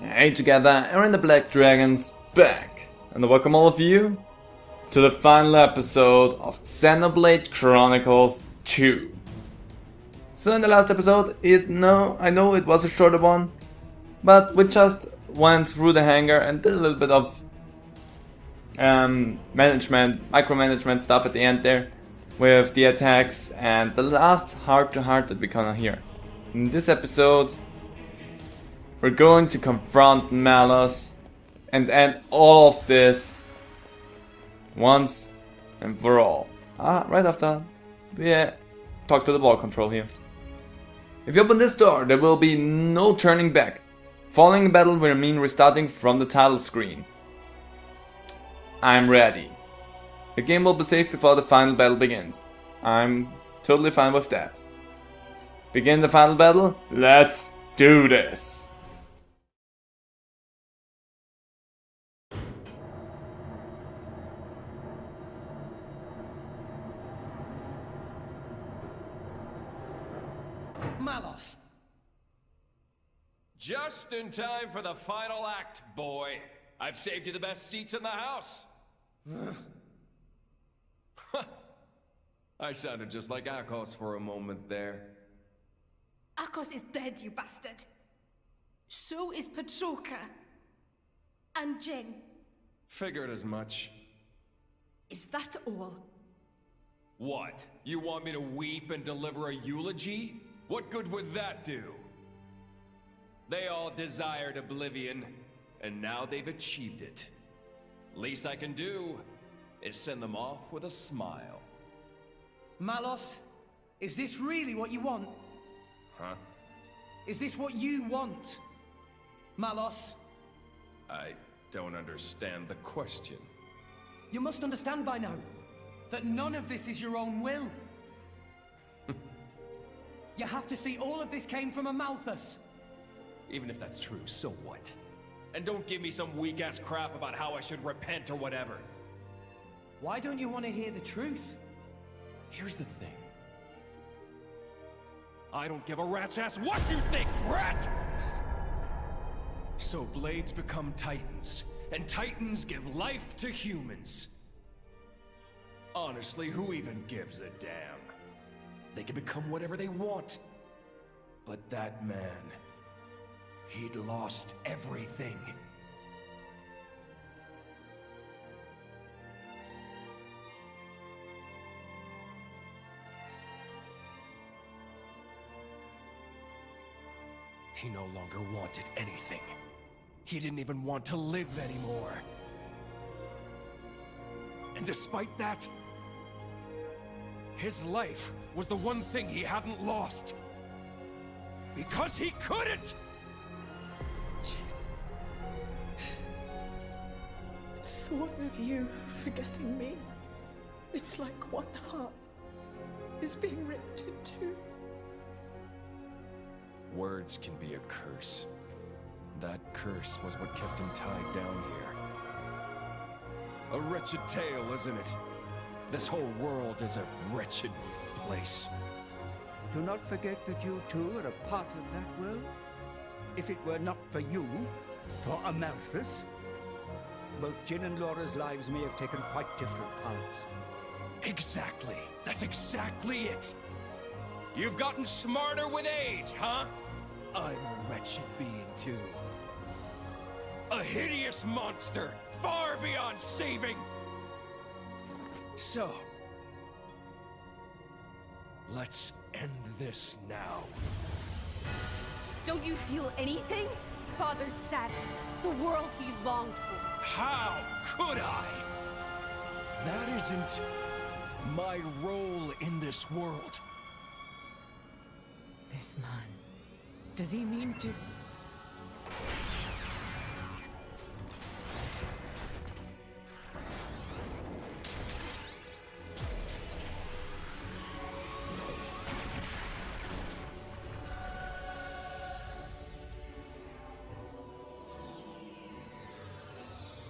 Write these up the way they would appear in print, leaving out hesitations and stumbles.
Hey together, Aaron the Black Dragon's back, and welcome all of you to the final episode of Xenoblade Chronicles 2. So in the last episode, I know it was a shorter one, but we just went through the hangar and did a little bit of micromanagement stuff at the end there, with the attacks and the last heart-to-heart that we gonna hear. In this episode, we're going to confront Malos and end all of this once and for all. Right after we talk to the ball control here. If you open this door, there will be no turning back. Falling in battle will mean restarting from the title screen. I'm ready. The game will be saved before the final battle begins. I'm totally fine with that. Begin the final battle? Let's do this! Malos! Just in time for the final act, boy. I've saved you the best seats in the house. I sounded just like Akos for a moment there. Akos is dead, you bastard. So is Petroka. And Jin. Figured as much. Is that all? What? You want me to weep and deliver a eulogy? What good would that do? They all desired oblivion, and now they've achieved it. Least I can do is send them off with a smile. Malos, is this really what you want? Huh? Is this what you want? Malos? I don't understand the question. You must understand by now that none of this is your own will. You have to see all of this came from Amalthus. Even if that's true, so what? And don't give me some weak-ass crap about how I should repent or whatever. Why don't you want to hear the truth? Here's the thing. I don't give a rat's ass what you think, rat! So blades become titans, and titans give life to humans. Honestly, who even gives a damn? They can become whatever they want. But that man, he'd lost everything. He no longer wanted anything. He didn't even want to live anymore. And despite that, his life was the one thing he hadn't lost. Because he couldn't! The thought of you forgetting me, it's like one heart is being ripped in two. Words can be a curse. That curse was what kept him tied down here. A wretched tale, isn't it? This whole world is a wretched place. Do not forget that you too are a part of that world. If it were not for you, for Amalthus, both Jin and Laura's lives may have taken quite different paths. Exactly. That's exactly it. You've gotten smarter with age, huh? I'm a wretched being too. A hideous monster, far beyond saving. So, let's end this now. Don't you feel anything? Father's sadness, the world he longed for. How could I? That isn't my role in this world. This man, does he mean to...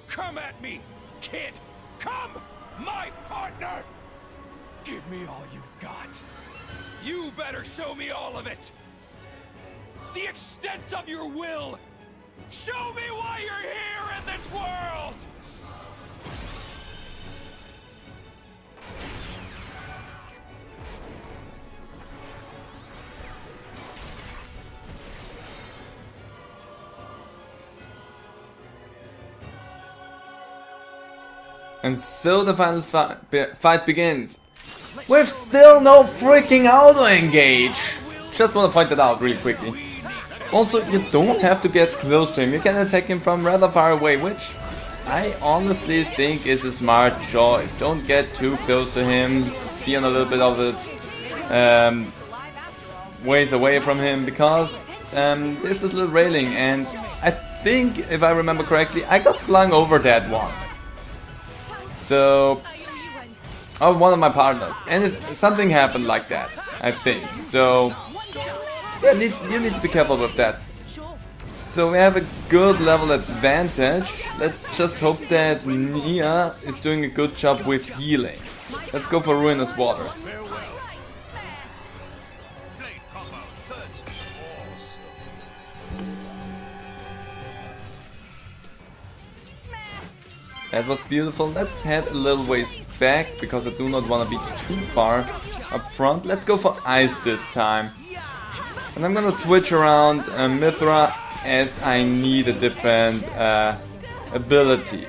Come at me, kid! Come, my partner! Give me all you've got. You better show me all of it! The extent of your will! Show me why you're here in this world! And so the final fight begins. With still no freaking auto-engage. Just want to point that out real quickly. Also, you don't have to get close to him. You can attack him from rather far away, which I honestly think is a smart choice. Don't get too close to him. Be on a little bit of the ways away from him, because there's this little railing, and I think, if I remember correctly, I got flung over that once. So, oh, one of my partners, and something happened like that, I think. So, yeah, you need to be careful with that. So we have a good level advantage. Let's just hope that Nia is doing a good job with healing. Let's go for Ruinous Waters. That was beautiful. Let's head a little ways back, because I do not want to be too far up front. Let's go for Ice this time. And I'm gonna switch around Mithra, as I need a different ability.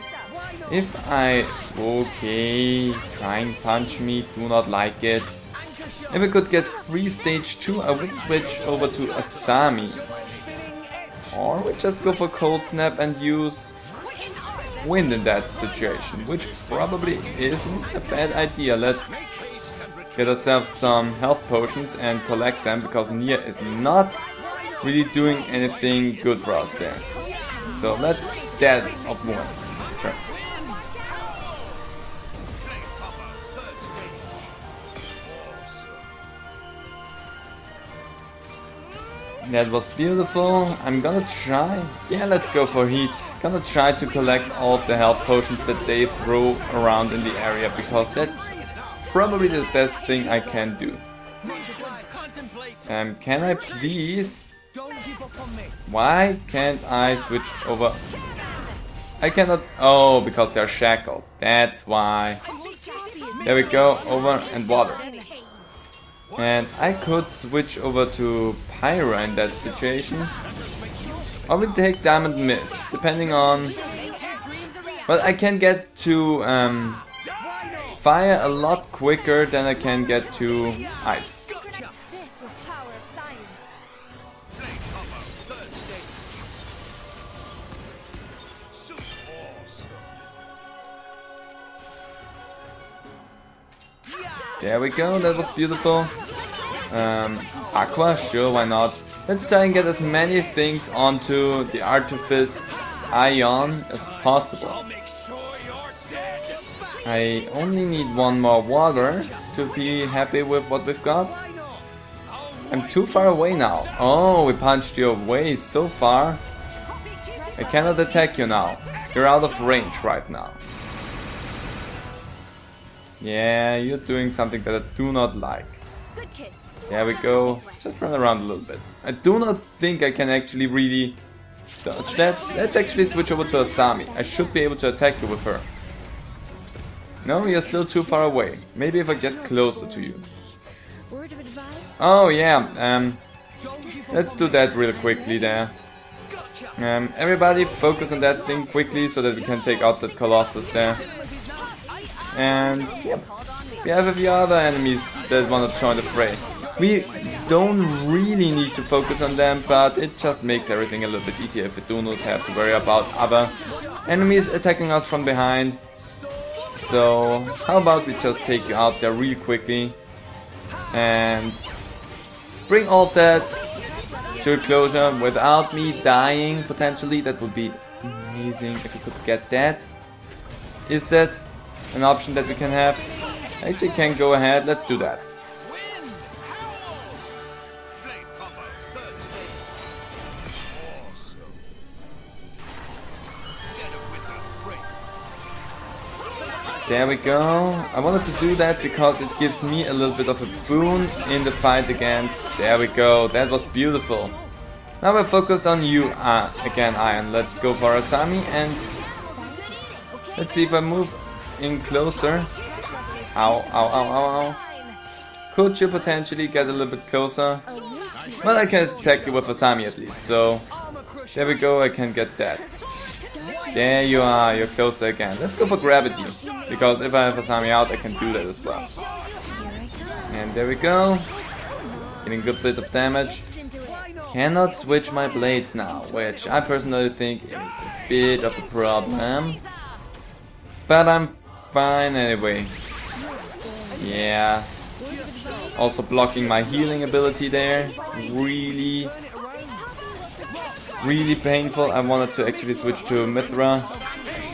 If I... okay, try and punch me, do not like it. If I could get free stage 2, I would switch over to Asami. Or we just go for Cold Snap and use Wind in that situation, which probably isn't a bad idea. Let's get ourselves some health potions and collect them, because Nia is not really doing anything good for us there. So let's dead of one. Sure. That was beautiful. I'm gonna try. Yeah, let's go for heat. Gonna try to collect all of the health potions that they throw around in the area, because that's probably the best thing I can do. Can I please? Why can't I switch over? I cannot. Oh, because they're shackled. That's why. There we go. Over and water. And I could switch over to Pyra in that situation. Or we take Diamond Mist, depending on... Well, I can get to fire a lot quicker than I can get to ice. There we go, that was beautiful. Aqua, sure, why not? Let's try and get as many things onto the Artifice Ion as possible. I only need one more water to be happy with what we've got. I'm too far away now. Oh, we punched you away so far. I cannot attack you now. You're out of range right now. Yeah, you're doing something that I do not like. There we go. Just run around a little bit. I do not think I can actually really dodge that. Let's actually switch over to Asami. I should be able to attack you with her. No, you're still too far away. Maybe if I get closer to you. Oh yeah, let's do that real quickly there. Everybody focus on that thing quickly so that we can take out that Colossus there. And yep, we have a few other enemies that want to join the fray. We don't really need to focus on them, but it just makes everything a little bit easier if we do not have to worry about other enemies attacking us from behind. So how about we just take you out there really quickly and bring all of that to a closure without me dying potentially. That would be amazing if we could get that. Is that an option that we can have? Actually can go ahead, let's do that. There we go. I wanted to do that because it gives me a little bit of a boon in the fight against. There we go. That was beautiful. Now we're focused on you again, Iron. Let's go for Asami and let's see if I move in closer. Ow, ow, ow, ow, ow. Could you potentially get a little bit closer? Well, I can attack you with Asami at least, so there we go, I can get that. There you are, you're closer again. Let's go for gravity, because if I have Asami out, I can do that as well. And there we go. Getting a good bit of damage. Cannot switch my blades now, which I personally think is a bit of a problem. But I'm fine anyway. Yeah. Also blocking my healing ability there. Really painful. I wanted to actually switch to Mithra.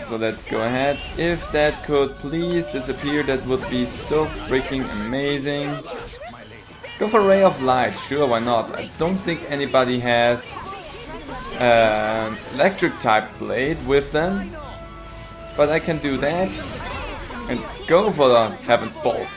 So let's go ahead. If that could please disappear, that would be so freaking amazing. Go for Ray of Light, sure, why not? I don't think anybody has electric type blade with them. But I can do that. And go for the Heaven's Bolt.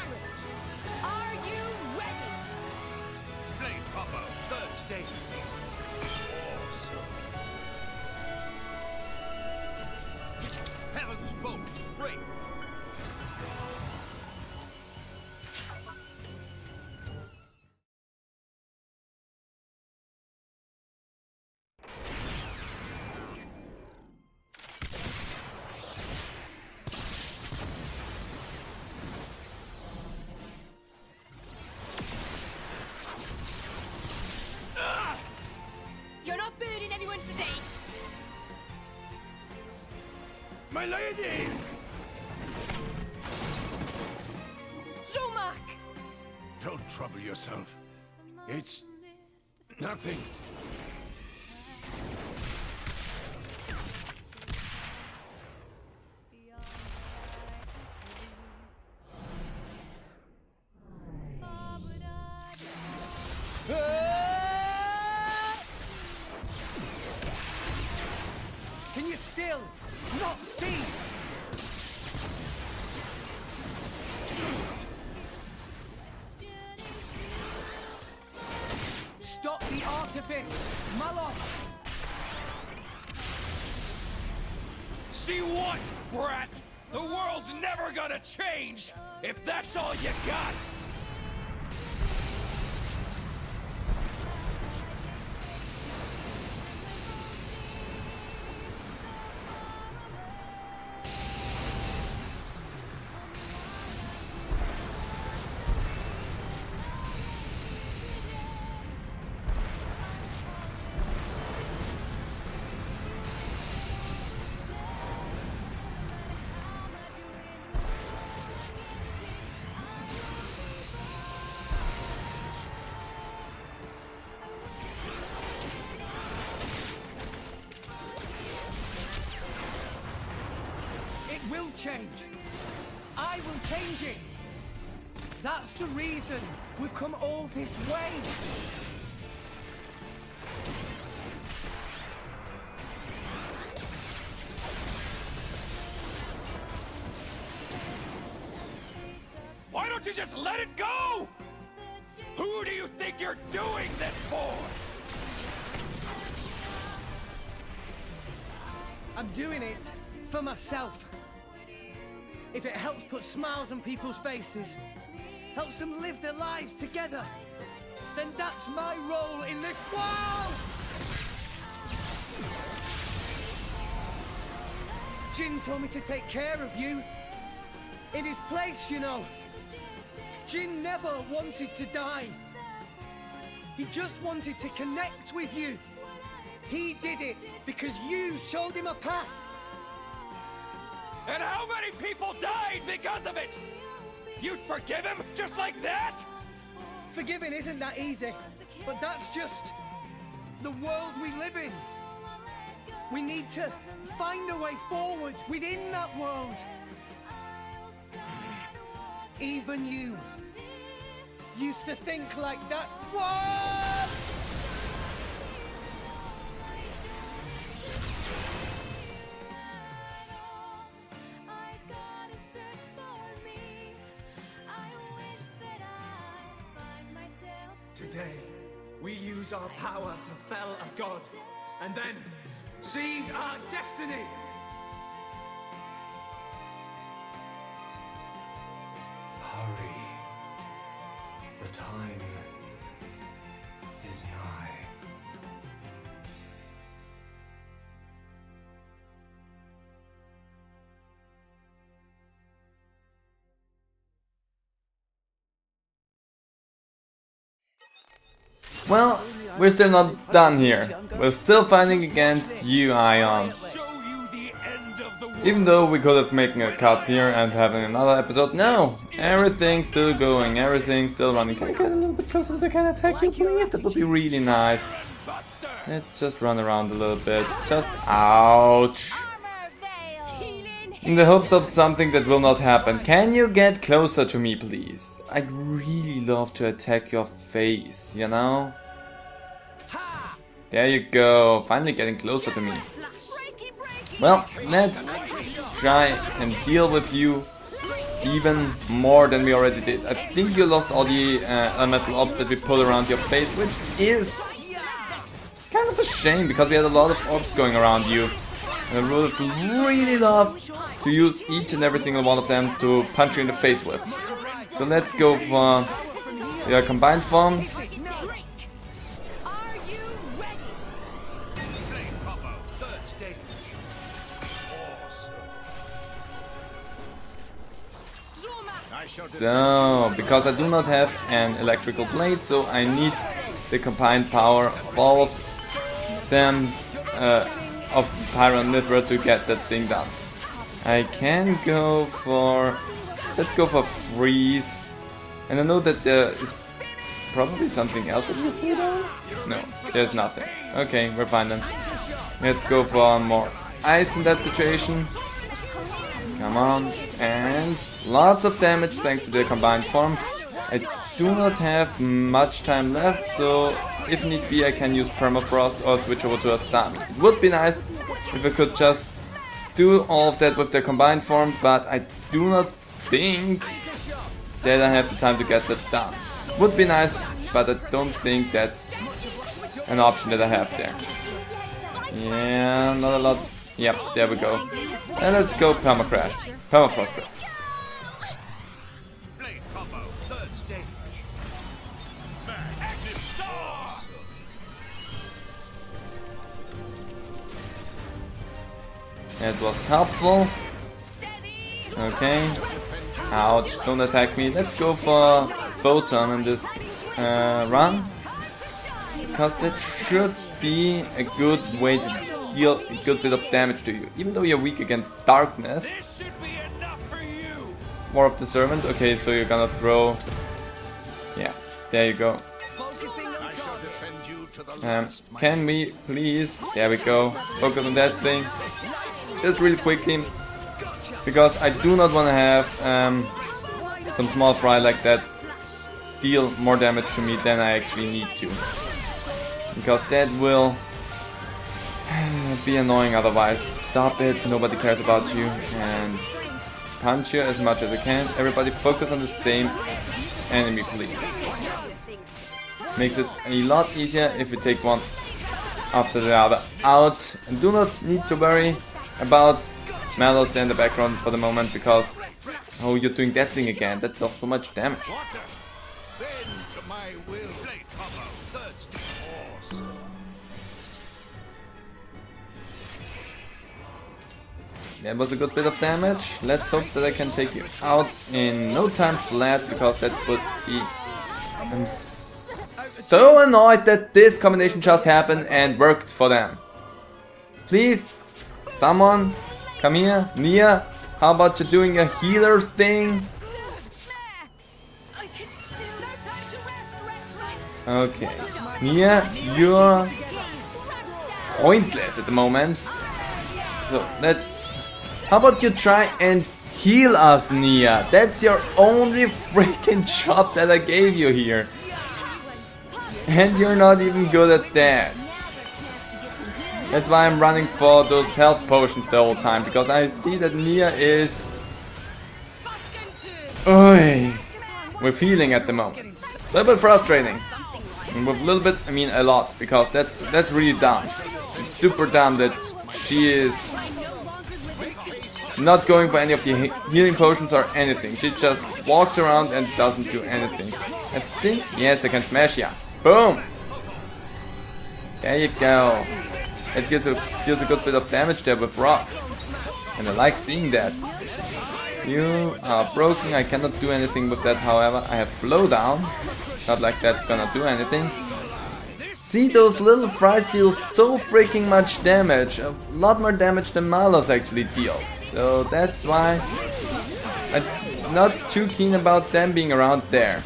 You're not burning anyone today. My lady! Zumak! Don't trouble yourself. It's nothing. Can you still not see? Stop the artifice, Malos! See what, brat? The world's never gonna change if that's all you got. Will change. I will change it. That's the reason we've come all this way. Why don't you just let it go? Who do you think you're doing this for? I'm doing it for myself. If it helps put smiles on people's faces, helps them live their lives together, then that's my role in this world! Jin told me to take care of you. In his place, you know. Jin never wanted to die. He just wanted to connect with you. He did it because you showed him a path. And how many people died because of it? You'd forgive him just like that? Forgiving isn't that easy, but that's just the world we live in. We need to find a way forward within that world. Even you used to think like that. What? Today, We use our power to fell a god, and then seize our destiny! Hurry. The time is nigh. Well, we're still not done here. We're still fighting against you, Ion. Even though we could have making a cut here and having another episode, no! Everything's still going, everything's still running. Can I get a little bit closer so they can attack you, please? That would be really nice. Let's just run around a little bit. Just ouch. In the hopes of something that will not happen. Can you get closer to me, please? I'd really love to attack your face, you know? There you go, finally getting closer to me. Well, let's try and deal with you even more than we already did. I think you lost all the elemental orbs that we put around your face, which is kind of a shame because we had a lot of orbs going around you. And I would really love to use each and every single one of them to punch you in the face with. So let's go for the combined form. So, because I do not have an electrical blade, so I need the combined power of all of them, of Pyro and Mythra to get that thing done. I can go for... let's go for Freeze. And I know that there is probably something else that we see down? No, there's nothing. Okay, we're fine then. Let's go for more ice in that situation. Come on, and lots of damage thanks to the combined form. I do not have much time left, so if need be I can use Permafrost or switch over to Asami. It would be nice if I could just do all of that with the combined form, but I do not think that I have the time to get that done. Would be nice, but I don't think that's an option that I have there. Yeah, not a lot. Yep, there we go. And let's go Permacrash. Permafrost Crash. That was helpful. Okay. Ouch, don't attack me. Let's go for Photon in this run. Because that should be a good way to deal a good bit of damage to you. Even though you're weak against darkness. War of the Servant. Okay, so you're gonna throw... yeah, there you go. Can we please... there we go. Focus on that thing. Just really quickly. Because I do not want to have some small fry like that deal more damage to me than I actually need to. Because that will be annoying otherwise. Stop it, nobody cares about you. And punch you as much as I can. Everybody focus on the same enemy, please. Makes it a lot easier if we take one after the other out. And do not need to worry about Mallow stay in the background for the moment because... oh, you're doing that thing again. That's not so much damage. That was a good bit of damage. Let's hope that I can take you out in no time flat because that would be... I'm so annoyed that this combination just happened and worked for them. Please, someone, come here. Nia, how about you doing a healer thing? Okay, Nia, you're pointless at the moment. So let's... how about you try and heal us, Nia? That's your only freaking job that I gave you here. And you're not even good at that. That's why I'm running for those health potions the whole time, because I see that Nia is... oi, with healing at the moment. A little bit frustrating. And with a little bit, I mean a lot, because that's really dumb. It's super dumb that she is not going for any of the healing potions or anything. She just walks around and doesn't do anything. I think, yes, I can smash ya. Boom! There you go. It deals a good bit of damage there with rock. And I like seeing that. You are broken, I cannot do anything with that, however. I have blowdown. Not like that's gonna do anything. See, those little fries deal so freaking much damage. A lot more damage than Malus actually deals. So that's why I'm not too keen about them being around there.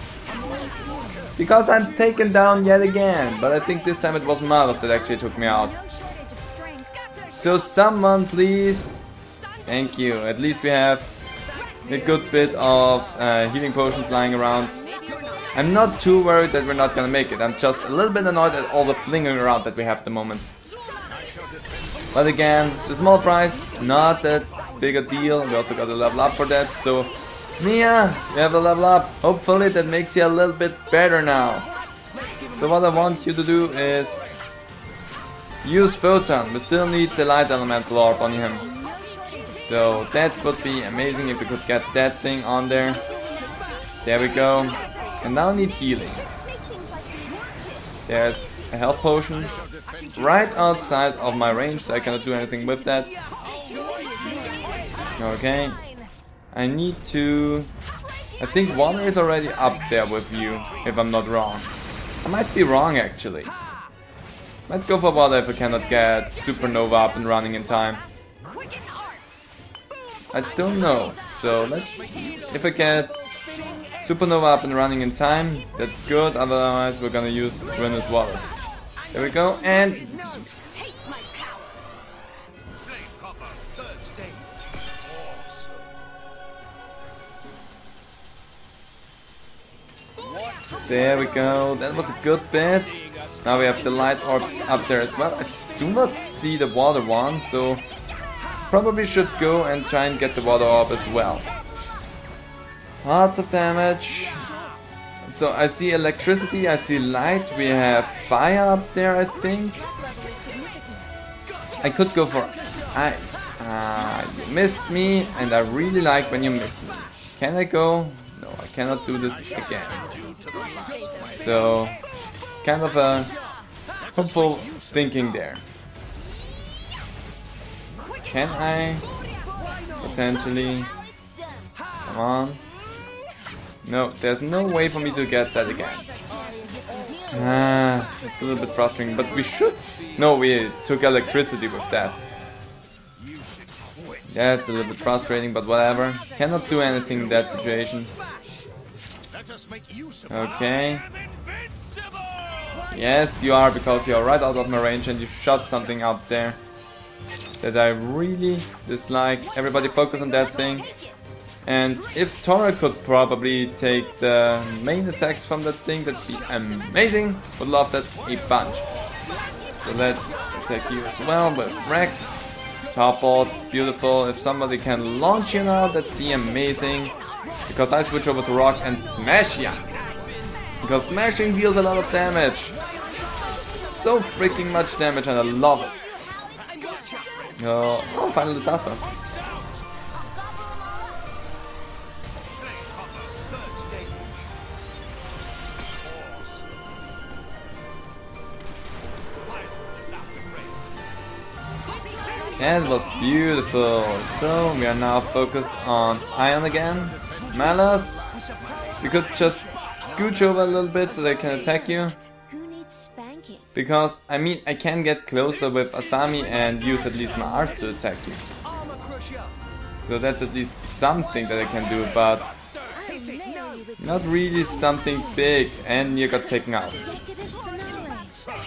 Because I'm taken down yet again. But I think this time it was Malus that actually took me out. So someone please. Thank you. At least we have a good bit of healing potions lying around. I'm not too worried that we're not gonna make it. I'm just a little bit annoyed at all the flinging around that we have at the moment. But again, the small fries, not that big a deal. We also got to level up for that. So, Nia, you have a level up. Hopefully that makes you a little bit better now. So what I want you to do is use Photon. We still need the light elemental orb on him. So that would be amazing if we could get that thing on there. There we go. And now I need healing. There's a health potion right outside of my range, so I cannot do anything with that. Okay. I need to... I think water is already up there with you, if I'm not wrong. I might be wrong actually. Might go for water if I cannot get Supernova up and running in time. I don't know, so let's see. If I get Supernova up and running in time, that's good, otherwise we're gonna use Ruinous Water. There we go, and... There we go, that was a good bit. Now we have the light orb up there as well. I do not see the water one, so probably should go and try and get the water orb as well. Lots of damage. So I see electricity, I see light, we have fire up there I think. I could go for ice. You missed me and I really like when you miss me. Can I go? No, I cannot do this again. So, kind of a hopeful thinking there. Can I potentially? Come on. No, there's no way for me to get that again. It's a little bit frustrating, but we should... No, we took electricity with that. Yeah, it's a little bit frustrating, but whatever. Cannot do anything in that situation. Okay. Yes, you are, because you are right out of my range and you shot something out there that I really dislike. Everybody focus on that thing. And if Tora could probably take the main attacks from that thing, that'd be amazing. Would love that a bunch. So let's attack you as well with Rex. Toppled, beautiful. If somebody can launch you now, that'd be amazing. Because I switch over to Rock and smash ya. Because smashing deals a lot of damage. So freaking much damage and I love it. Oh, Final Disaster. That was beautiful. So we are now focused on Ion again. Malus, we could just scooch over a little bit so they can attack you. Because, I mean, I can get closer with Asami and use at least my arts to attack you. So that's at least something that I can do, but not really something big. And Nia got taken out.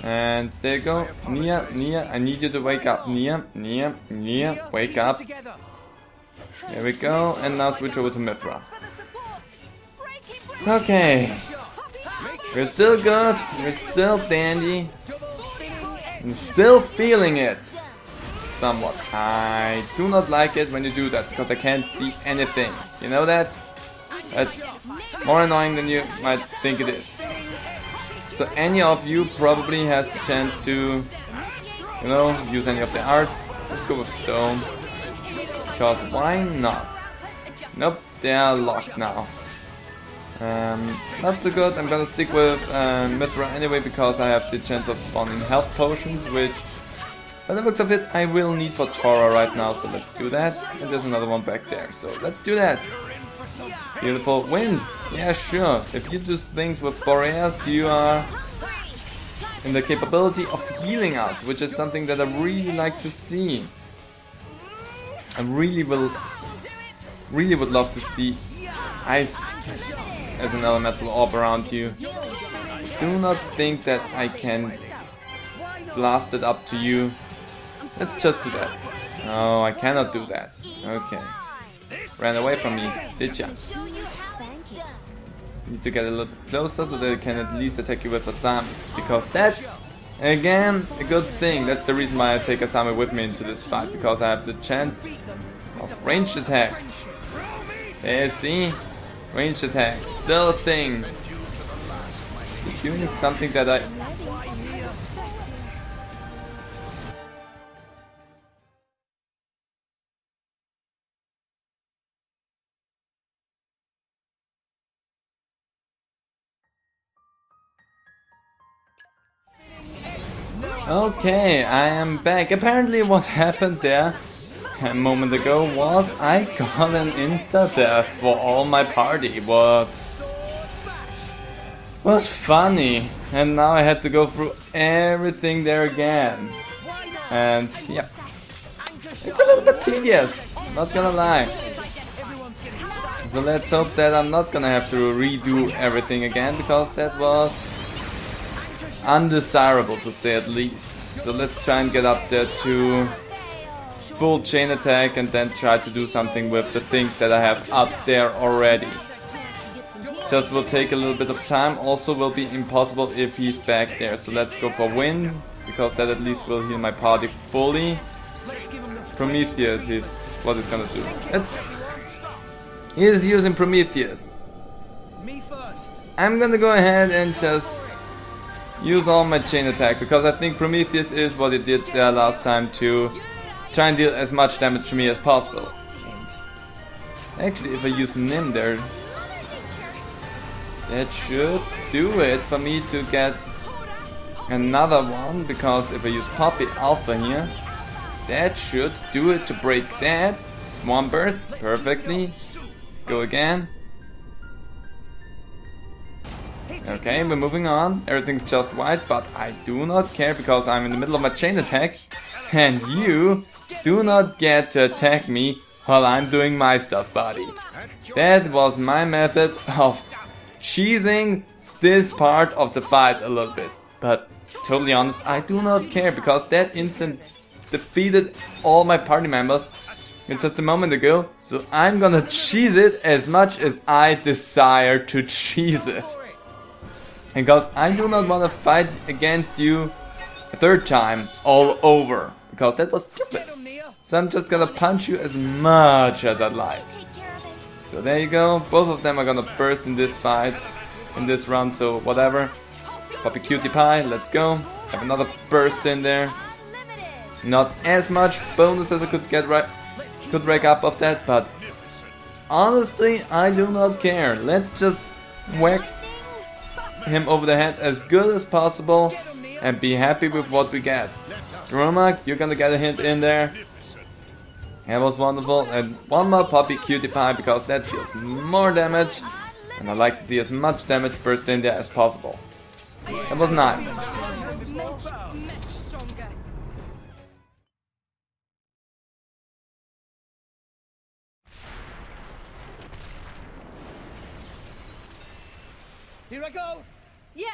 And there you go. Nia, I need you to wake up. Nia, wake up. There we go. And now switch over to Mythra. Okay. We're still good. We're still dandy. I'm still feeling it. Somewhat. I do not like it when you do that, because I can't see anything. You know that? That's more annoying than you might think it is. So any of you probably has the chance to, you know, use any of the arts. Let's go with stone. Because why not? Nope, they are locked now. Not so good. I'm gonna stick with Mithra anyway because I have the chance of spawning health potions, which, by the looks of it, I will need for Tora right now. So let's do that. And there's another one back there. So let's do that. Beautiful wind. Yeah, sure. If you do things with Boreas, you are in the capability of healing us, which is something that I really like to see. I really would love to see ice as an elemental orb around you. Do not think that I can blast it up to you. Let's just do that. No, I cannot do that. Okay. Ran away from me, did ya? Need to get a little closer so they can at least attack you with Asami. Because that's, again, a good thing. That's the reason why I take Asami with me into this fight. Because I have the chance of ranged attacks. Yeah, see? Ranged attacks, still a thing. It's doing something that I... Okay, I am back. Apparently what happened there a moment ago was I got an insta-death for all my party. What was funny. And now I had to go through everything there again. And yeah, it's a little bit tedious, not gonna lie. So let's hope that I'm not gonna have to redo everything again, because that was undesirable to say at least. So let's try and get up there to full chain attack and then try to do something with the things that I have up there already. Just will take a little bit of time, also will be impossible if he's back there. So let's go for wind, because that at least will heal my party fully. Prometheus is what it's gonna do. He is using Prometheus. I'm gonna go ahead and just use all my chain attack, because I think Prometheus is what it did there last time to try and deal as much damage to me as possible. And actually, if I use Nim there, that should do it for me to get another one, because if I use Poppy Alpha here, that should do it to break that. One burst, perfectly. Let's go again. Okay, we're moving on. Everything's just white, but I do not care because I'm in the middle of my chain attack. And you do not get to attack me while I'm doing my stuff, buddy. That was my method of cheesing this part of the fight a little bit. But totally honest, I do not care, because that instant defeated all my party members just a moment ago. So I'm gonna cheese it as much as I desire to cheese it. Because I do not want to fight against you a third time all over, because that was stupid. So I'm just gonna punch you as much as I'd like. So there you go, both of them are gonna burst in this fight, in this run, so whatever. Poppy Cutie Pie, let's go. Have another burst in there. Not as much bonus as I could rake up of that, but honestly, I do not care. Let's just whack him over the head as good as possible and be happy with what we get. Romak, you're gonna get a hint in there. That was wonderful. And one more Poppy Cutie Pie, because that deals more damage, and I like to see as much damage burst in there as possible. That was nice. Here I go! Yeah!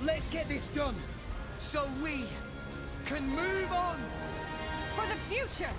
Let's get this done, so we can move on. For the future!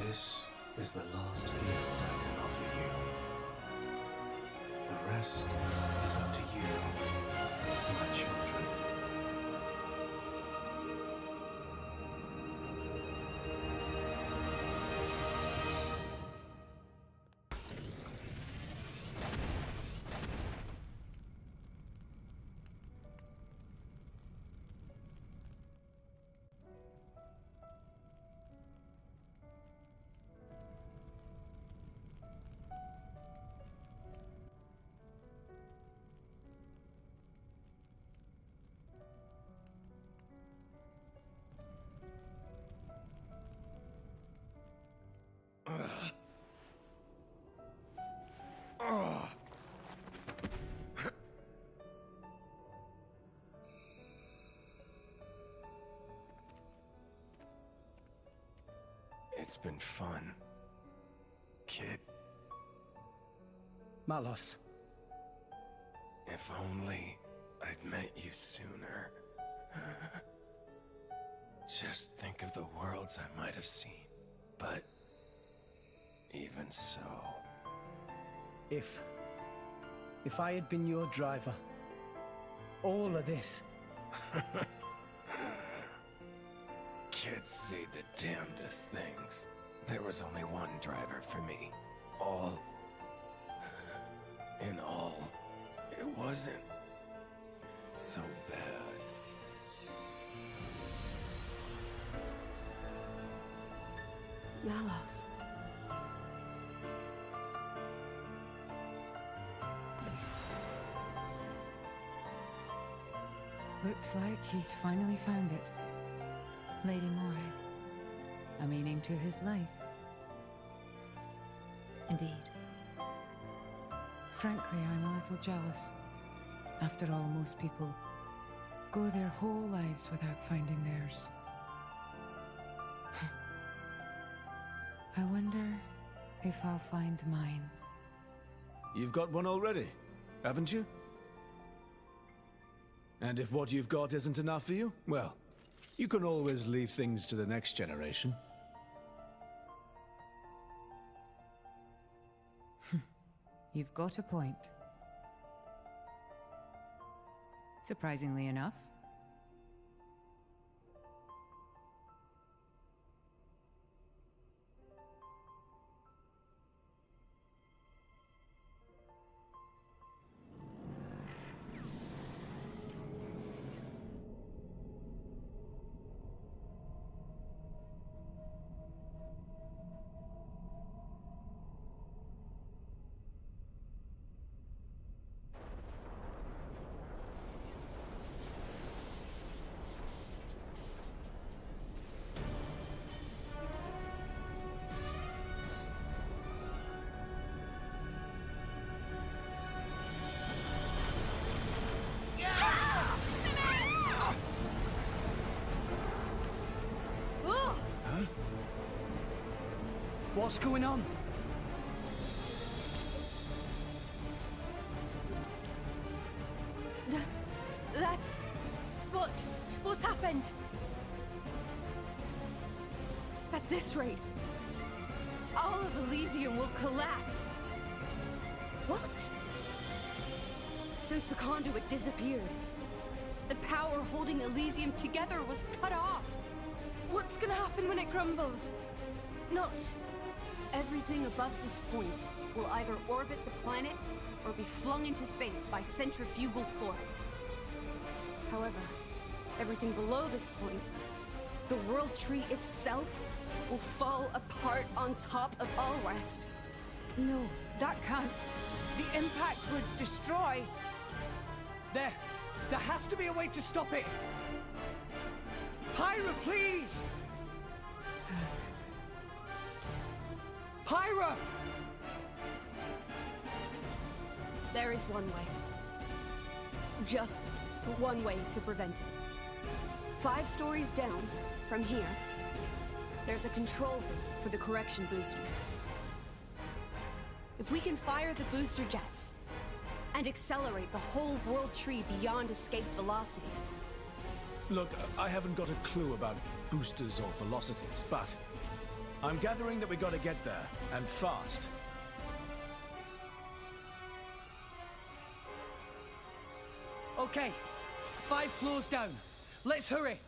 This is the last gift I can offer you. The rest is up to you, my children. It's been fun, kid. Malos. If only I'd met you sooner. Just think of the worlds I might have seen. But even so... If I had been your driver, all of this... Kids say the damnedest things. There was only one driver for me. All... in all, it wasn't so bad. Malos. Looks like he's finally found it. Lady Moray. A meaning to his life. Indeed. Frankly, I'm a little jealous. After all, most people go their whole lives without finding theirs. I wonder if I'll find mine. You've got one already, haven't you? And if what you've got isn't enough for you, well, you can always leave things to the next generation. You've got a point. Surprisingly enough. What's going on? That's... What's happened? At this rate, all of Elysium will collapse. What? Since the conduit disappeared, the power holding Elysium together was cut off. What's gonna happen when it crumbles? Note, everything above this point will either orbit the planet or be flung into space by centrifugal force. However, everything below this point, the World Tree itself, will fall apart on top of all rest. No, that can't. The impact would destroy. There has to be a way to stop it. Pyra, please! Pyra! There is one way. Just one way to prevent it. 5 stories down, from here, there's a control room for the correction boosters. If we can fire the booster jets and accelerate the whole World Tree beyond escape velocity. Look, I haven't got a clue about boosters or velocities, but I'm gathering that we gotta get there, and fast. Okay, 5 floors down. Let's hurry.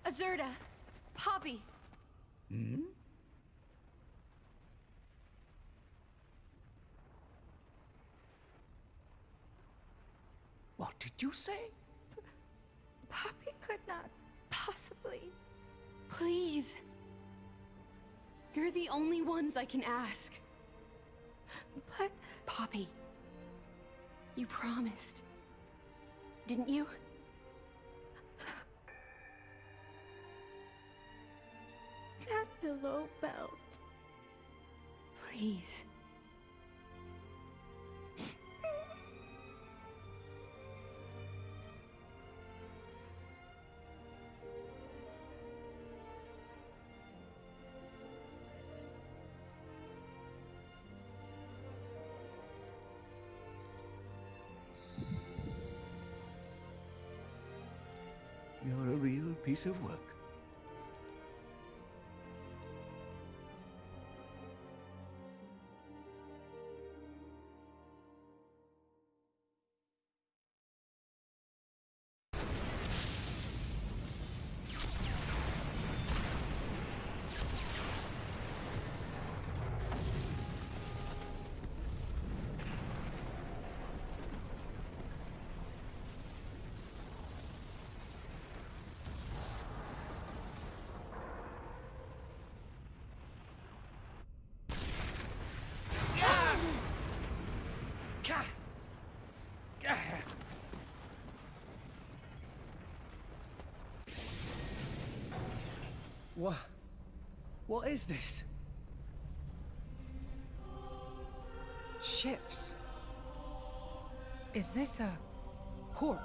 Azurda! Poppy! Hmm? What did you say? Poppy could not possibly. Please! You're the only ones I can ask. But... Poppy, you promised, didn't you? That below belt. Please. You're a real piece of work. What is this? Ships. Is this a port?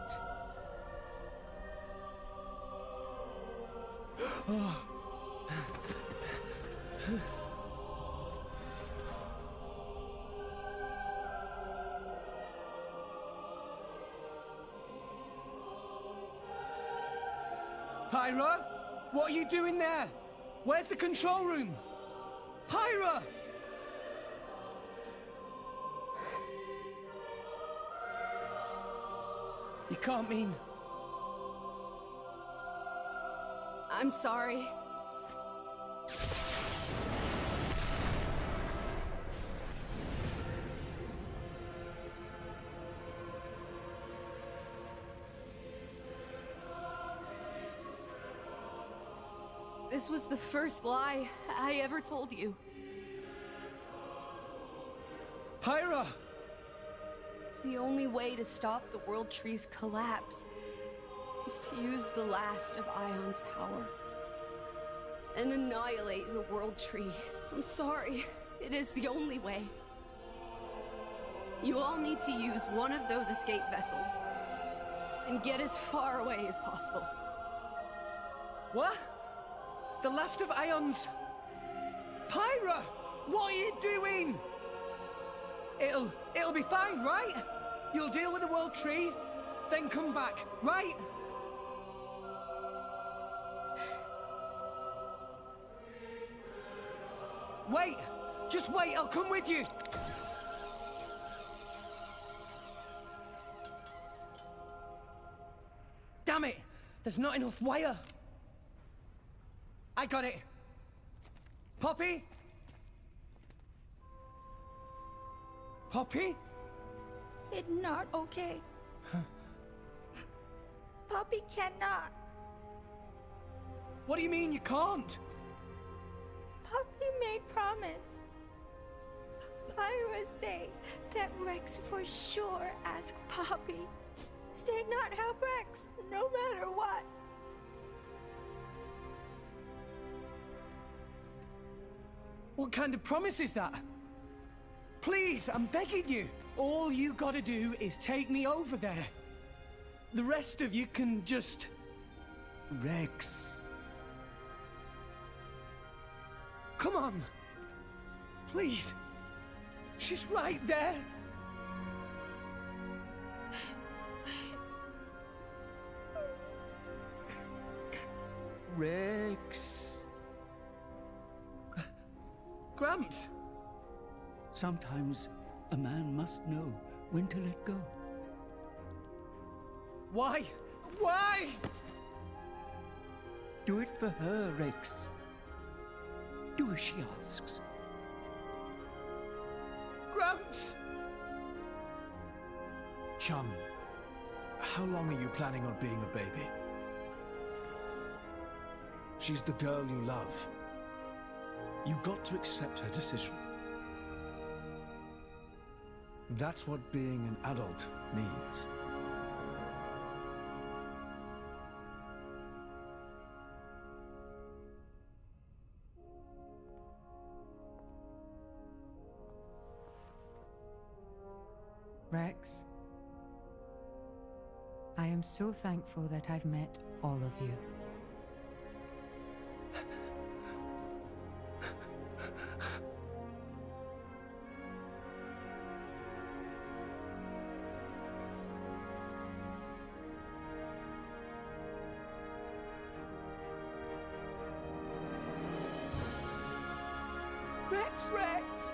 Pyra? What are you doing there? Where's the control room? Pyra! You can't mean... I'm sorry. This was the first lie I ever told you. Pyra! The only way to stop the World Tree's collapse is to use the last of Ion's power and annihilate the World Tree. I'm sorry, it is the only way. You all need to use one of those escape vessels and get as far away as possible. What? The last of Ion's... Pyra! What are you doing? It'll be fine, right? You'll deal with the World Tree, then come back, right? Wait! Just wait, I'll come with you! Damn it! There's not enough wire! I got it! Poppy? Poppy? It's not okay. Poppy cannot. What do you mean you can't? Poppy made promise. Pyra say that Rex for sure ask Poppy. Say not help Rex, no matter what. What kind of promise is that? Please, I'm begging you. All you gotta do is take me over there. The rest of you can just... Rex. Come on. Please. She's right there. Rex. Gramps. Sometimes a man must know when to let go. Why? Why? Do it for her, Rex. Do as she asks. Gramps! Chum, how long are you planning on being a baby? She's the girl you love. You got to accept her decision. That's what being an adult means. Rex, I am so thankful that I've met all of you. Rex, Rex!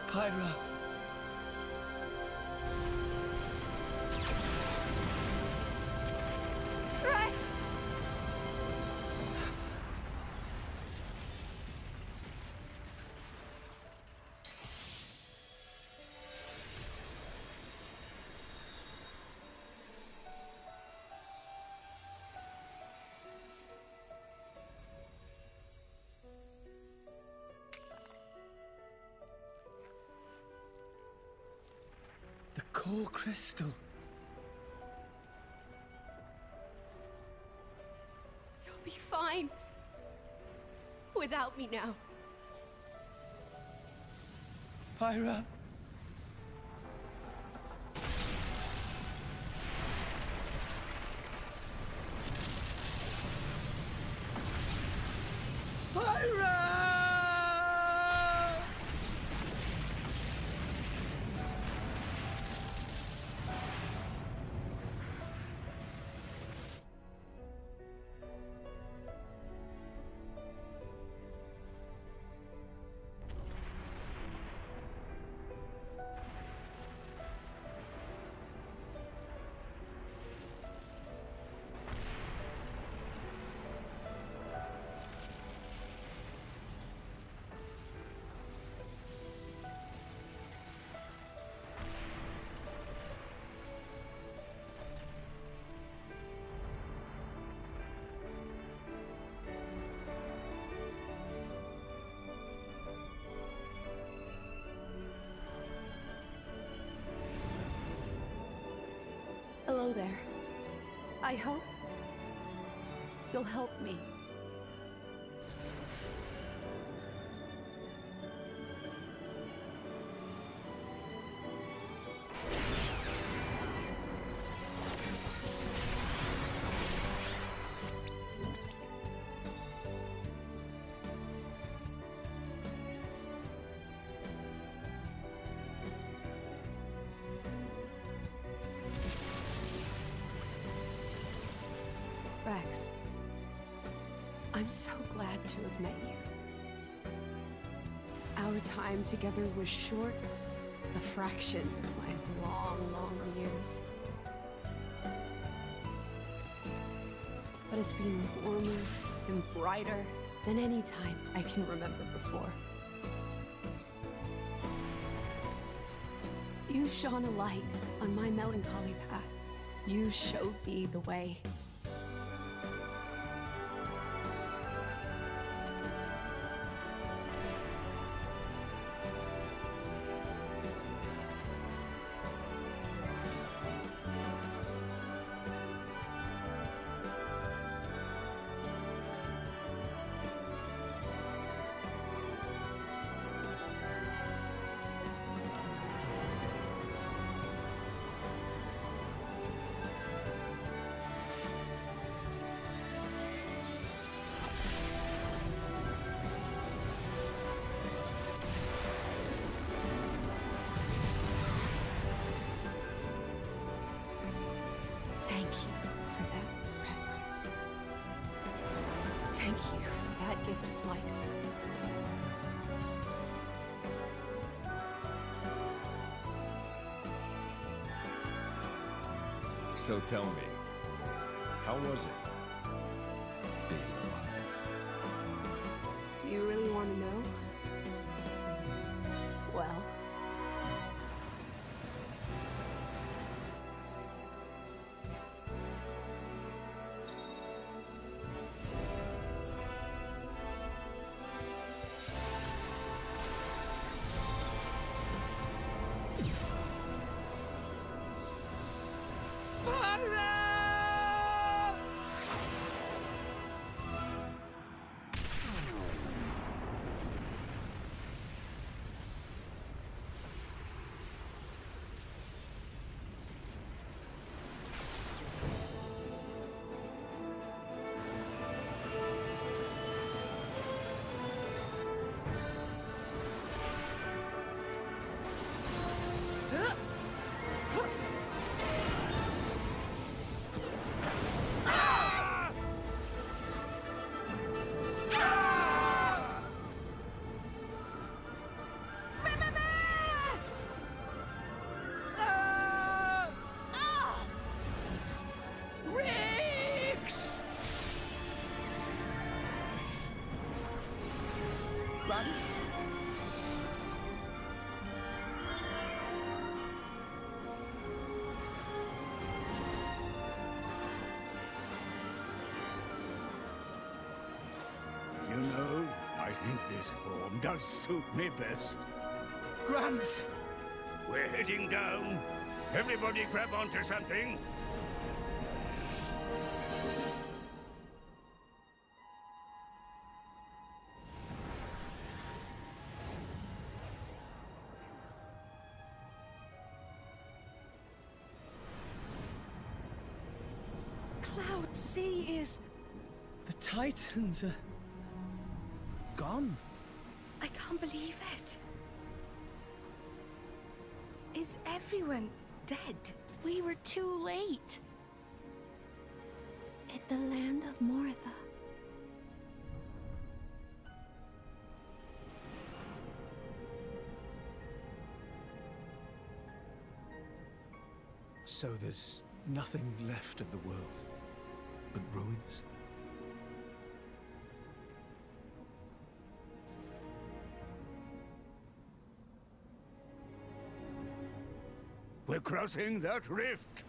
Pyra. Rex! The core crystal. You'll be fine. Without me now. Pyra. Pyra! I hope you'll help me. Rex, I'm so glad to have met you. Our time together was short, a fraction of my long, long years. But it's been warmer and brighter than any time I can remember before. You shone a light on my melancholy path. You showed me the way. Thank you for that, Rex. Thank you for that gift of light. So tell me, how was it being alive? Do you really want to know? Well, Grumps? You know, I think this form does suit me best. Gramps! We're heading down. Everybody grab onto something. Cloud Sea is... The Titans are... gone. I can't believe it. Is everyone dead? We were too late. At the land of Mortha. So there's nothing left of the world but ruins? We're crossing that rift.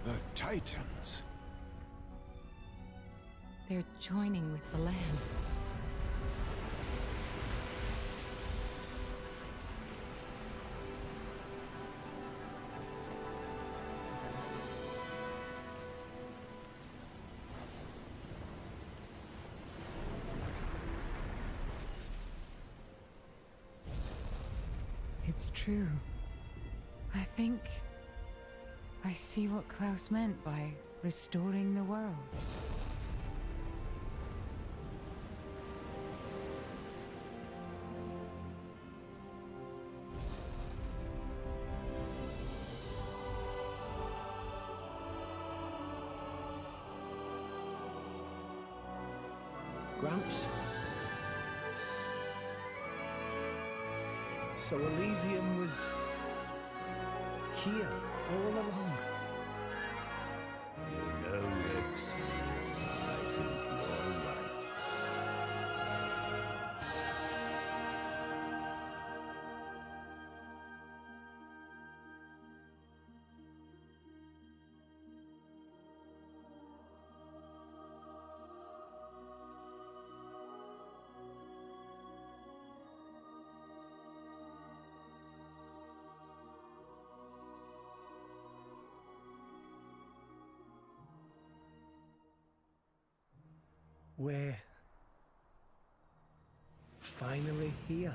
The Titans. They're joining with the land. It's true. I think I see what Klaus meant by restoring the world. Gramps? So Elysium was here all along. You know, Rex, I think you're right. We're finally here.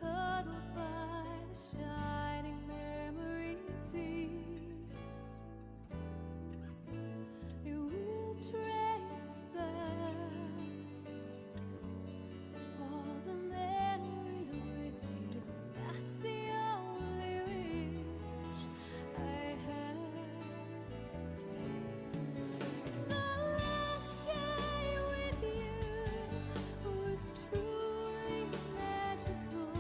cuddled by the shining memory piece. It will trace back all the memories with you. That's the only wish I have. The last day with you was truly magical.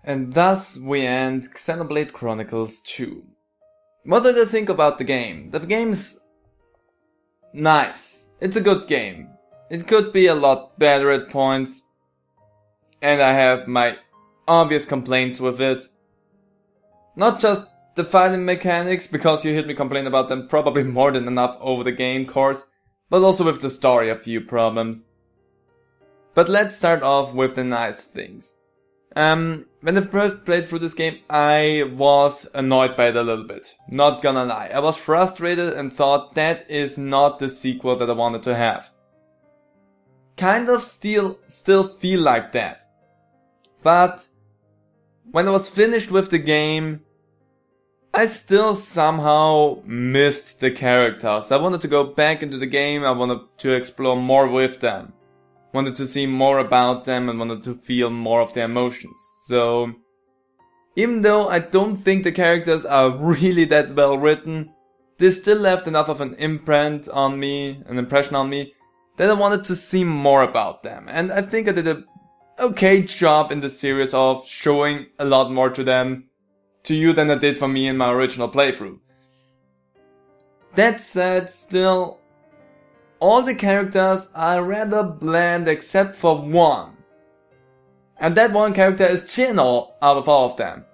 And thus we end Xenoblade Chronicles 2. What did I think about the game? The game's nice. It's a good game. It could be a lot better at points. And I have my obvious complaints with it. Not just the fighting mechanics, because you heard me complain about them probably more than enough over the game course, but also with the story a few problems. But let's start off with the nice things. When I first played through this game, I was annoyed by it a little bit. Not gonna lie. I was frustrated and thought that is not the sequel that I wanted to have. Kind of still feel like that. But when I was finished with the game, I still somehow missed the characters. I wanted to go back into the game, I wanted to explore more with them. Wanted to see more about them and wanted to feel more of their emotions. So, even though I don't think the characters are really that well written, they still left enough of an impression on me, that I wanted to see more about them. And I think I did a okay job in the series of showing a lot more to them, to you, than I did for me in my original playthrough. That said, still, all the characters are rather bland except for one. And that one character is Jin out of all of them.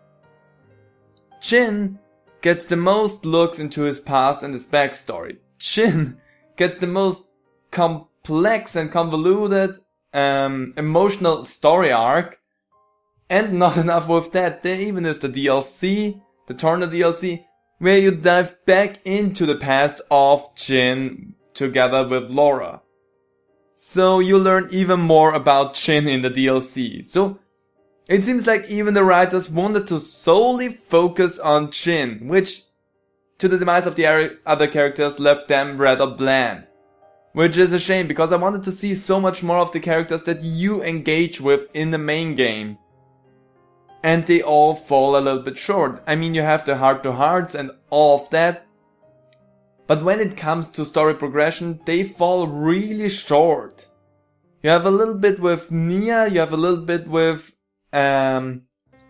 Jin gets the most looks into his past and his backstory. Jin gets the most complex and convoluted emotional story arc. And not enough with that, there even is the DLC, the Torna DLC, where you dive back into the past of Jin together with Laura. So you learn even more about Jin in the DLC. So it seems like even the writers wanted to solely focus on Jin, which to the demise of the other characters left them rather bland. Which is a shame, because I wanted to see so much more of the characters that you engage with in the main game. And they all fall a little bit short. I mean, you have the heart-to-hearts and all of that. But when it comes to story progression, they fall really short. You have a little bit with Nia, you have a little bit with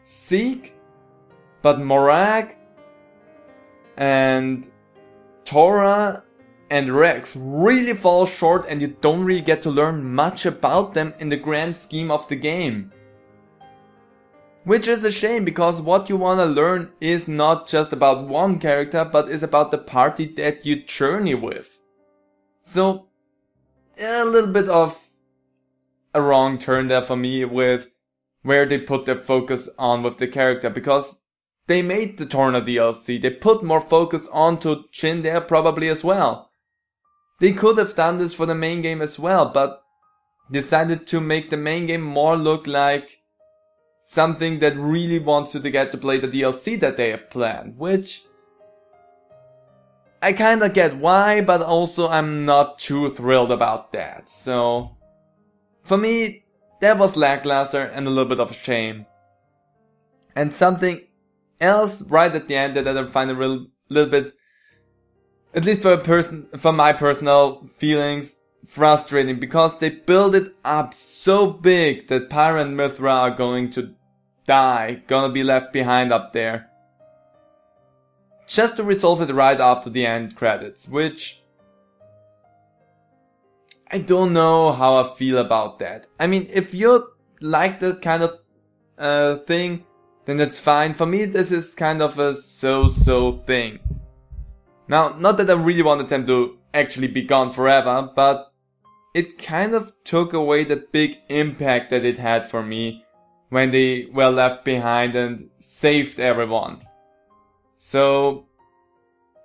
Zeke, but Morag and Tora and Rex really fall short, and you don't really get to learn much about them in the grand scheme of the game. Which is a shame, because what you wanna learn is not just about one character, but is about the party that you journey with. So, a little bit of a wrong turn there for me with where they put their focus on with the character, because they made the Torna DLC, they put more focus onto Jin there probably as well. They could have done this for the main game as well, but decided to make the main game more look like something that really wants you to get to play the DLC that they have planned, which I kinda get why, but also I'm not too thrilled about that. So, for me, that was lackluster and a little bit of a shame. And something else right at the end that I find a little bit, at least for my personal feelings, frustrating, because they build it up so big that Pyra and Mythra are going to die, gonna be left behind up there, just to resolve it right after the end credits, which I don't know how I feel about that. I mean, if you like that kind of thing, then that's fine. For me, this is kind of a so-so thing. Now, not that I really wanted them to actually be gone forever, but it kind of took away the big impact that it had for me when they were left behind and saved everyone. So,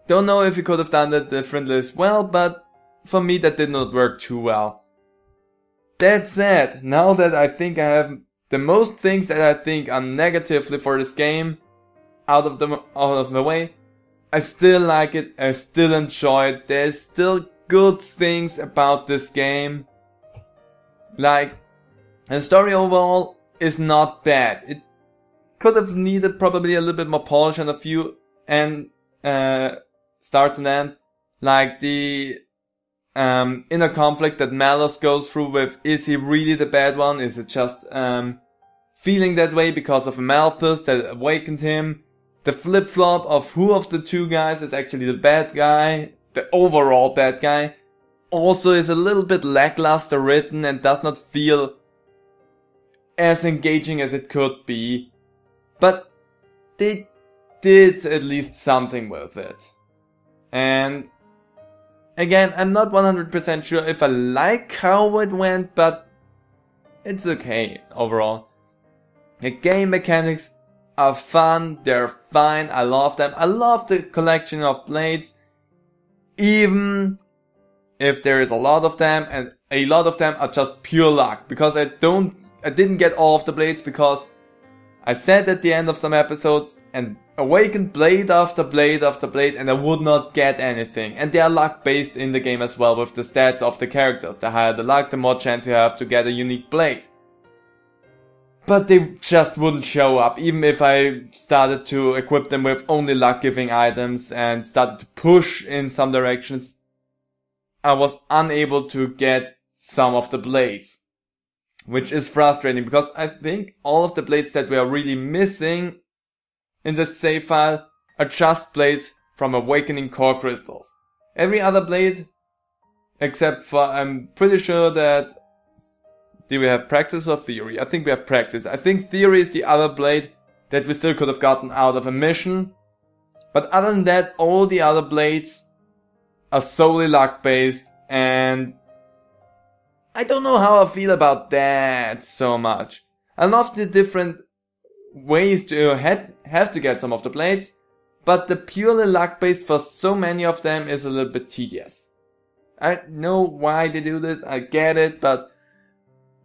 don't know if you could have done that differently as well, but for me that did not work too well. That said, now that I think I have the most things that I think are negatively for this game out of the way, I still like it, I still enjoy it, there's still good things about this game. Like, the story overall is not bad. It could have needed probably a little bit more polish on a few starts and ends. Like the inner conflict that Malus goes through with, is he really the bad one? Is it just feeling that way because of Malthus that awakened him. The flip-flop of who of the two guys is actually the bad guy, the overall bad guy, also is a little bit lackluster written and does not feel as engaging as it could be. But they did at least something with it. And again, I'm not 100% sure if I like how it went, but it's okay overall. The game mechanics are fun, they're fine, I love them. I love the collection of blades, even if there is a lot of them, and a lot of them are just pure luck, because I didn't get all of the blades because I said at the end of some episodes and awakened blade after blade after blade and I would not get anything. And they are luck based in the game as well with the stats of the characters. The higher the luck, the more chance you have to get a unique blade. But they just wouldn't show up, even if I started to equip them with only luck giving items and started to push in some directions. I was unable to get some of the blades. Which is frustrating because I think all of the blades that we are really missing in the save file are just blades from Awakening Core Crystals. Every other blade, except for, I'm pretty sure that, do we have Praxis or Theory? I think we have Praxis. I think Theory is the other blade that we still could have gotten out of a mission. But other than that, all the other blades are solely luck based, and I don't know how I feel about that so much. I love the different ways to have to get some of the blades, but the purely luck based for so many of them is a little bit tedious. I know why they do this, I get it, but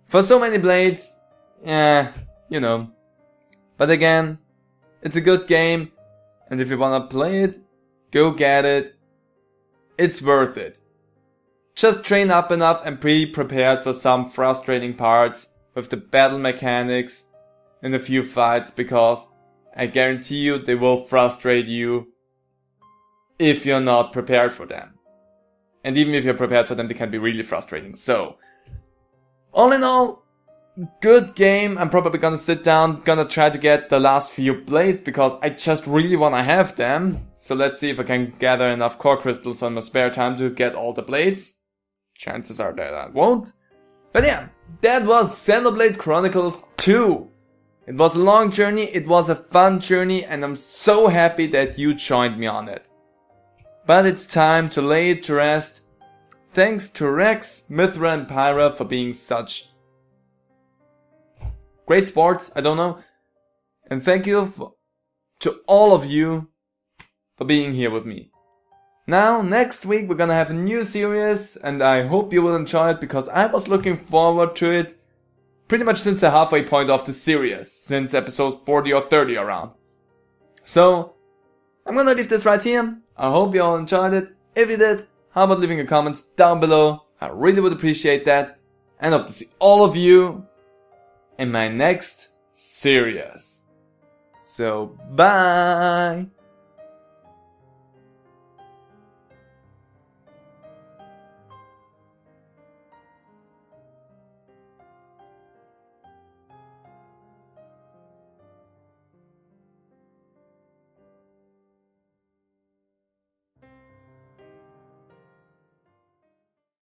for so many blades, you know. But again, it's a good game, and if you wanna play it, go get it. It's worth it. Just train up enough and be prepared for some frustrating parts with the battle mechanics in a few fights, because I guarantee you they will frustrate you if you're not prepared for them. And even if you're prepared for them, they can be really frustrating. So, all in all, good game. I'm probably gonna sit down, gonna try to get the last few blades because I just really wanna have them. So let's see if I can gather enough core crystals on my spare time to get all the blades. Chances are that I won't. But yeah, that was Xenoblade Chronicles 2. It was a long journey, it was a fun journey, and I'm so happy that you joined me on it. But it's time to lay it to rest. Thanks to Rex, Mythra and Pyra for being such great sports, I don't know. And thank you to all of you for being here with me. Now, next week we're gonna have a new series, and I hope you will enjoy it because I was looking forward to it pretty much since the halfway point of the series, since episode 40 or 30 around. So, I'm gonna leave this right here. I hope you all enjoyed it. If you did, how about leaving your comments down below? I really would appreciate that. And hope to see all of you in my next series. So, bye!